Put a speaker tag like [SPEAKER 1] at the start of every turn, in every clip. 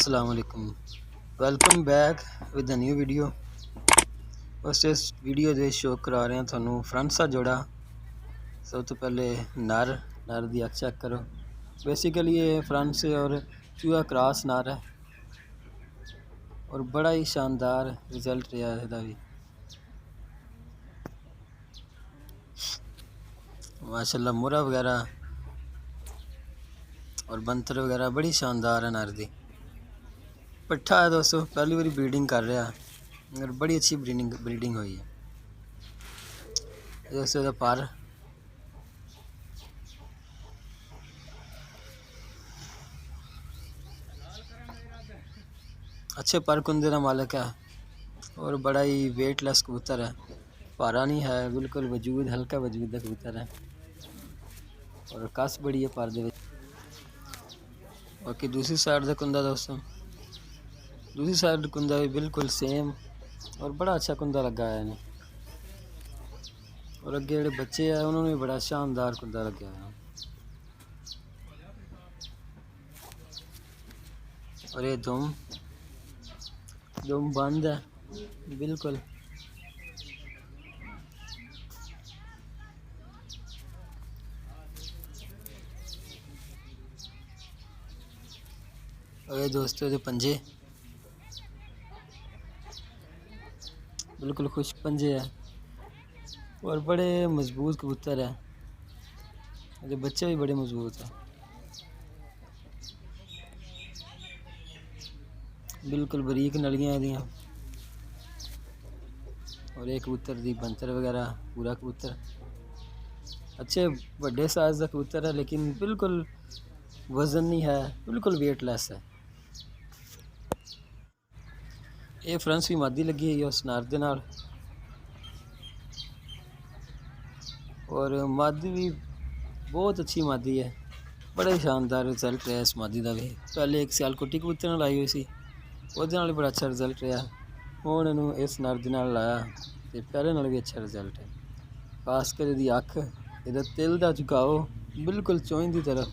[SPEAKER 1] अस्सलाम वालेकुम। Welcome back with a new video. उस इस वीडियो दे शो करा रहे हैं थानू फ्रंट सा जोड़ा। सब तो पहले नर दी अख चेक करो। बेसिकली ये फ्रंट से और चूहा क्रॉस नर है और बड़ा ही शानदार रिजल्ट रहा है इसका भी। माशाल्लाह मुरा वगैरह और बंतर वगैरह बड़ी शानदार है नर दी। पट्ठा है दोस्तों, पहली बारी ब्रीडिंग कर रहा है और बड़ी अच्छी ब्रीडिंग हुई है। दोस्तों का पर अच्छे पर कुंदे का मालिक है और बड़ा ही वेटलेस कबूतर है। भारा नहीं है, बिल्कुल वजूद हल्का वजूद का कबूतर है और कस बड़ी है पर दे। बाकी दूसरी साइड का कुंदा दोस्तों, दूसरी साइड कुंदा भी बिल्कुल सेम और बड़ा अच्छा कुंदा लगा है इन्हें। और अगे जो बच्चे हैं उन्होंने भी बड़ा शानदार कुंदा लगा है। और ये दुम बंद है बिल्कुल। और ये दोस्तों जो पंजे बिल्कुल खुश पंजे है और बड़े मजबूत कबूतर है। ये बच्चे भी बड़े मजबूत है, बिल्कुल बरीक नलियां इहदियां। और एक कबूतर दी बंतर वगैरह पूरा कबूतर अच्छे बड़े साइज का कबूतर है, लेकिन बिल्कुल वजन नहीं है, बिल्कुल वेटलेस है। ये फ्रंस भी मादी लगी हुई है उस नर दे नाल और मादी भी बहुत अच्छी मादी है। बड़ा ही शानदार रिजल्ट रहा इस मादी का भी। पहले एक सियालकोटी कबूतर नाल आई हुई सी, ਉਹਦੇ ਨਾਲ बड़ा अच्छा रिजल्ट रहा। ਹੁਣ ਇਹਨੂੰ ਇਸ ਨਰ ਦੇ ਨਾਲ ਲਾਇਆ ਤੇ ਪਹਿਲੇ ਨਾਲ ਵੀ अच्छा रिजल्ट है। खास कर ਇਹਦੀ ਅੱਖ, ਇਹਦਾ ਤਿਲ ਦਾ ਝੁਕਾਓ बिल्कुल चोइन की तरफ,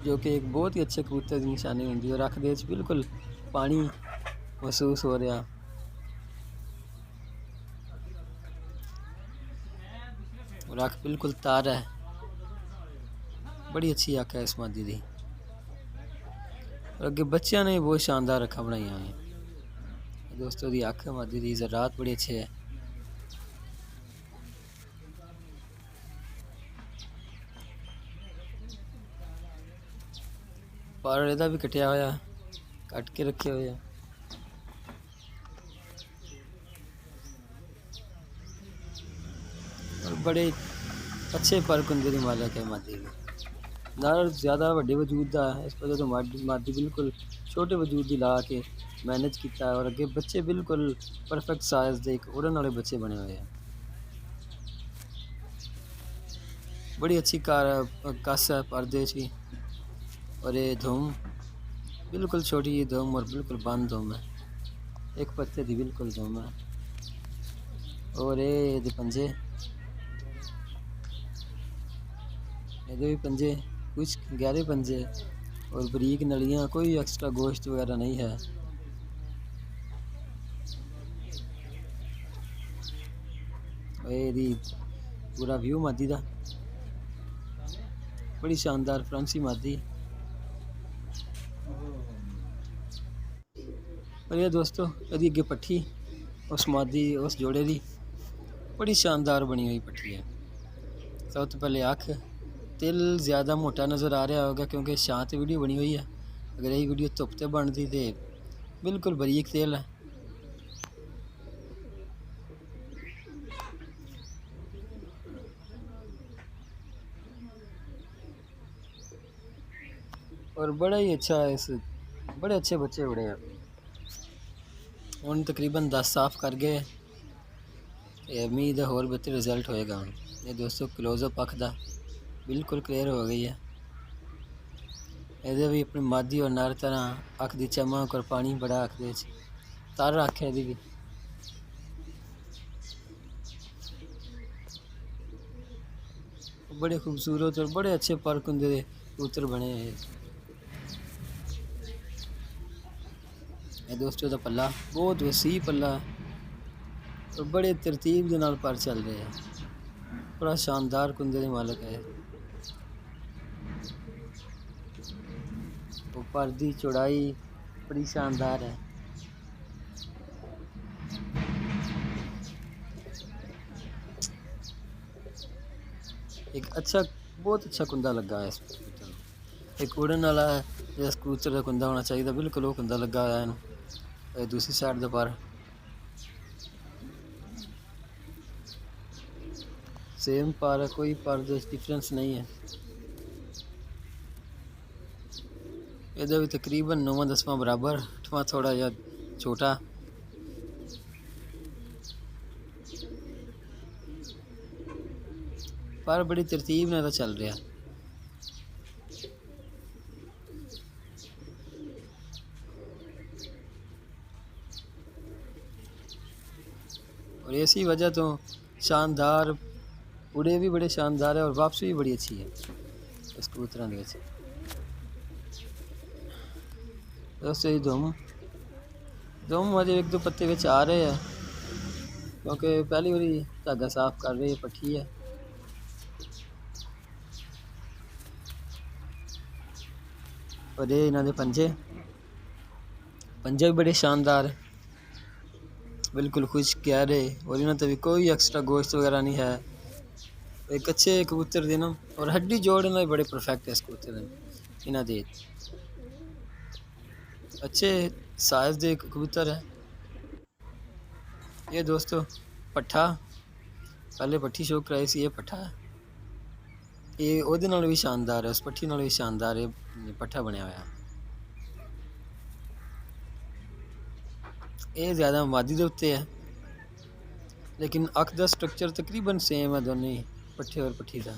[SPEAKER 1] जो कि एक बहुत ही अच्छे कबूतर की निशानी होंगी। और अख दे विच बिल्कुल पानी महसूस हो रहा और अख बिल्कुल तार है। बड़ी अच्छी अख है इस मादी की। और अगे बच्चों ने बहुत शानदार अखा बनाई हुई दोस्तों। दी अख मादी की ज़रात बड़ी अच्छी है। पर इहदा भी कटिया होया, कट के रखे हुए हैं। और बड़े अच्छे पर कुंदे की मालिक है मादी की। नर ज़्यादा वड्डे वजूद का है, इस वजह तो मादी बिल्कुल छोटे वजूद की ला के मैनेज किया है। और अगे बच्चे बिल्कुल परफेक्ट साइज के एक उड़न वाले बच्चे बने हुए हैं। बड़ी अच्छी कस है पर्दे भी। और ये धूम बिल्कुल छोटी जी धूम और बिल्कुल बंद धूम है, एक पत्ते की बिल्कुल धूम है। और ये पंजे, ये भी पंजे कुछ गहरे पंजे और बरीक नलियां, कोई एक्स्ट्रा गोश्त वगैरह नहीं है। ये पूरा व्यू मादी का बड़ी शानदार फ्रांसी मादी। और ये दोस्तों यदि अगे पट्ठी उस मादी उस जोड़े की बड़ी शानदार बनी हुई पट्ठी है। सब तो पहले अख, तिल ज़्यादा मोटा नज़र आ रहा होगा क्योंकि शांत वीडियो बनी हुई है। अगर यही वीडियो धुप से बनती तो बिल्कुल बरीक तेल है। और बड़ा ही अच्छा है, इस बड़े अच्छे बच्चे बड़े हैं। हम तकरीबन 10 साफ कर गए, उम्मीद है होर बेहतर रिजल्ट होएगा। ये दोस्तों क्लोजअप अख दा बिल्कुल क्लियर हो गई है। ये भी अपनी मादी और नर तरह अख की चमक और पानी बड़ा अख दे तर अख है। भी बड़े खूबसूरत और बड़े अच्छे पर कुंदे कबूतर बने हैं। ਇਹ ਦੋਸਤੋ ਦਾ ਪੱਲਾ ਬਹੁਤ ਵਸੀਹ ਪੱਲਾ और बड़े तरतीब के नाल पर चल रहे हैं। बड़ा शानदार कुंदे के मालिक है। वो पर दी चौड़ाई बड़ी शानदार है। एक अच्छा बहुत अच्छा कुंदा लगा है इस कबूतर को। एक उड़न वाला है जिस कबूतर का कुंदा होना चाहिए बिल्कुल वो कुंदा लगा हुआ है। दूसरी साइड का पर सेम पर है, कोई पर डिफरेंस नहीं है। ये भी तकरीबन 9-10वां बराबर, 8वां थोड़ा या छोटा। पर बड़ी तरतीब में तो चल रहा। और इसी वजह तो शानदार उड़े भी बड़े शानदार है और वापसी भी बड़ी अच्छी है इस कबूतर दोस्तों। दुम अजे 1-2 पत्ते विच आ रहे हैं क्योंकि पहली बारी धागा साफ कर रही है, पट्ठी है। और ये इन्हों के पंजे भी बड़े शानदार है, बिल्कुल खुश गहरे। और इन्होंने भी कोई एक्स्ट्रा गोश्त वगैरह नहीं है। एक अच्छे कबूतर दे ना और हड्डी जोड़ इन्होंने बड़े परफेक्ट है इस कबूतर इन्हों दे अच्छे साइज दे कबूतर है। ये दोस्तों पट्ठा पहले पट्ठी शो कराई सी, ये पट्ठा है। ये ओदे नाल भी शानदार है, उस पट्ठी नाल भी शानदार है पट्ठा बनया हुआ। ये ज़्यादा मादी दे उत्ते है लेकिन अख का स्ट्रक्चर तकरीबन सेम है दोनों ही, पट्ठे और पट्ठी का।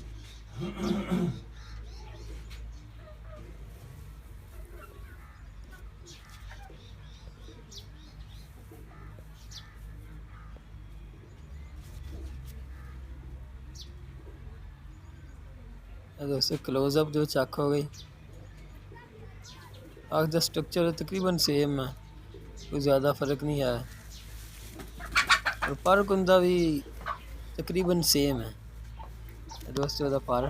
[SPEAKER 1] दोस्तों क्लोजअप जो चक हो गई, आँख का स्ट्रक्चर तकरीबन सेम है, कोई ज़्यादा फ़र्क नहीं है। और पर कुंदा भी तकरीबन सेम है दोस्तों। का पर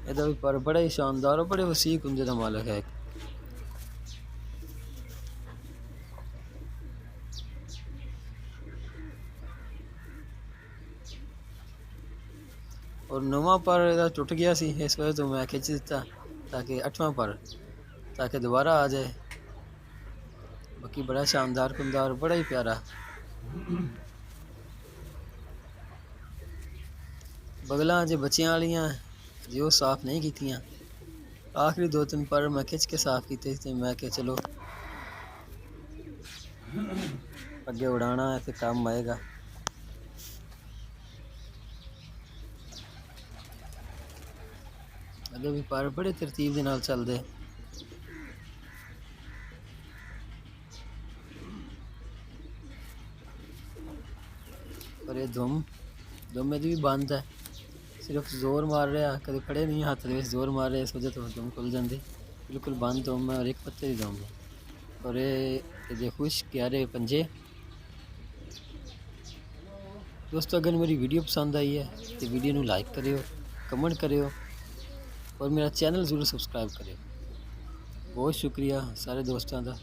[SPEAKER 1] यदा भी पर बड़ा ही शानदार और बड़े वसीह कुंदे का मालिक है। और 9वां पर इहदा टुट गया सी, इस वजह तो मैं खिंच दिता ताकि 8वां पर ताकि दोबारा आ जाए। बाकी बड़ा शानदार कुंदा और बड़ा ही प्यारा। बगलां अजे बच्चियां वालियां जो वो साफ नहीं कीतियां, आखिरी 2-3 पर मैं खिंच के साफ किए थे। मैं क्या चलो अगे उड़ाना है तो काम आएगा। अगे भी पर बड़े तरतीब के नाल चलदे। और ये दुम भी बंद है, सिर्फ जोर मार रहा, कभी फड़े नहीं हाथ में जोर मार रहे, इस वजह तो दुम खुल जाती। बिल्कुल बंद दुम है और एक पत्ते की दुम है। और ये खुश प्यारे पंजे। दोस्तों अगर मेरी वीडियो पसंद आई है तो वीडियो को लाइक करियो, कमेंट करियो और मेरा चैनल ज़रूर सब्सक्राइब करियो। बहुत शुक्रिया सारे दोस्तों का।